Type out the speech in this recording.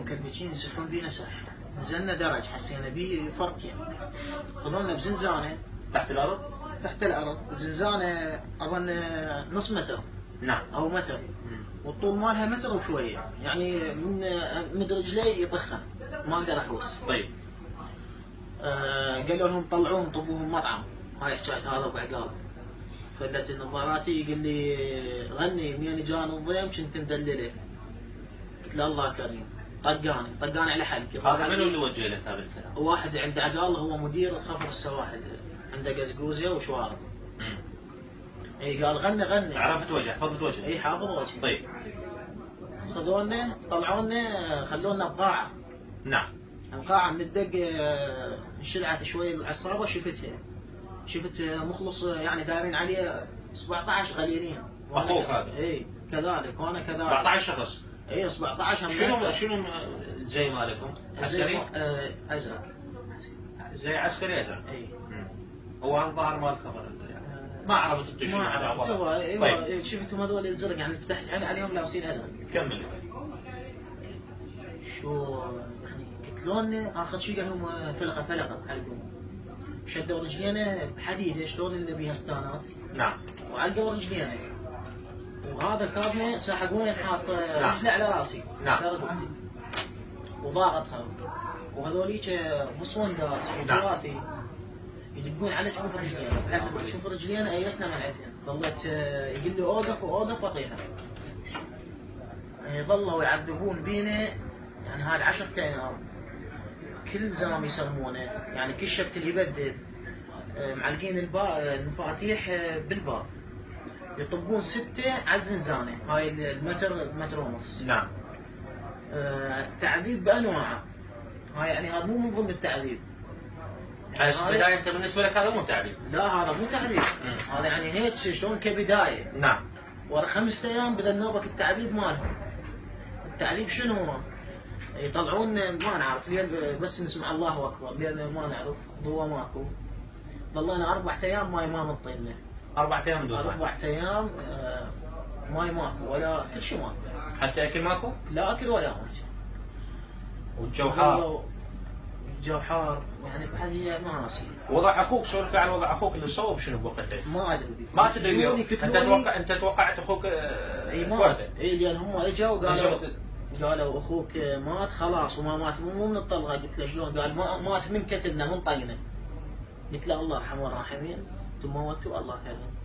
مكلبشين يسحون بينا سح. نزلنا درج حسينا بيه فرط يعني. خذونا بزنزانة تحت الارض؟ تحت الارض، زنزانة اظن نص متر. نعم. او متر. والطول مالها متر وشوية، يعني من رجلي يطخن ما اقدر احوس. طيب. قالوا لهم طلعوهم طبوهم مطعم. هاي حكاية هذا ابو عقال. فلت نظاراتي يقول لي غني مين جان الضيم كنت مدلله. قلت له الله كريم. طقاني على حلقي. هذا منو اللي وجه لك هذا الكلام؟ واحد عنده عقال، هو مدير خفر السواحل، عنده قزقوزه وشوارب. اي قال غني. عرفت وجه، حفظت وجه. اي حافظ وجهي. طيب. خذونا طلعونا خلونا بقاعه. نعم. القاعه من الدق انشلعت شوي العصابه، شفت مخلص يعني دايرين عليه 17 غليلين. اخوك هذا؟ اي كذلك وانا كذلك. 14 شخص. اي 17. شنو زي مالكم؟ عسكري؟ ازرق. زي عسكري ازرق. اي. هو الظاهر مال خبر يعني. ما عرفت انت شنو هذا. طيب. شفتهم هذول الزرق يعني فتحت عليهم لابسين ازرق. كمل. شو يعني قتلونا اخر شيء قال لهم فلقه علقوا. شدوا رجلينا بحديده شلون اللي بيها اسنانات. نعم. وعلقوا رجلينا. وهذا كابني سحقوني حاط رجله على راسي. نعم. وضاغطها. وهذوليك مسوندات وثلاثي يدقون على جفوف رجلينا، جفوف رجلينا ايسنا من عندهم. ظلت يقول لي اوقف واطيها. ظلوا يعذبون بينا يعني هاي 10 ايام. كل زلمه يسمونه يعني كل شفت اللي يبدل معلقين المفاتيح بالباب. يطبون 6 على الزنزانه، هاي المتر ونص. نعم. تعذيب بانواعه. هاي يعني هذا مو من ضمن التعذيب. بداية انت بالنسبه لك هذا مو تعذيب؟ لا هذا مو تعذيب. هذا يعني هيك شلون كبدايه. نعم. ورا 5 ايام بدا نوبك التعذيب مالهم. التعذيب شنو هو؟ يطلعون ما نعرف لين بس نسمع الله اكبر، لين ما نعرف ضوء ماكو. ظلينا 4 ايام ماي ما منطينا. 4 ايام دون 4 ايام ماي ماكو ولا كل شيء ماكو. حتى اكل ماكو؟ لا اكل ولا ماكو. والجو حار. الجو حار يعني هذه ما ناسي. وضع اخوك، سولف عن وضع اخوك اللي صوب شنو بوقتها؟ ما ادري. ما تدري انت توقعت اخوك اي مات. اي لان هم اجوا قالوا اخوك مات خلاص، وما مات مو من الطلقه. قلت له شلون؟ قال مات من كتلنا من طقنا. قلت له الله ارحم الراحمين، انتم موتوا الله كريم.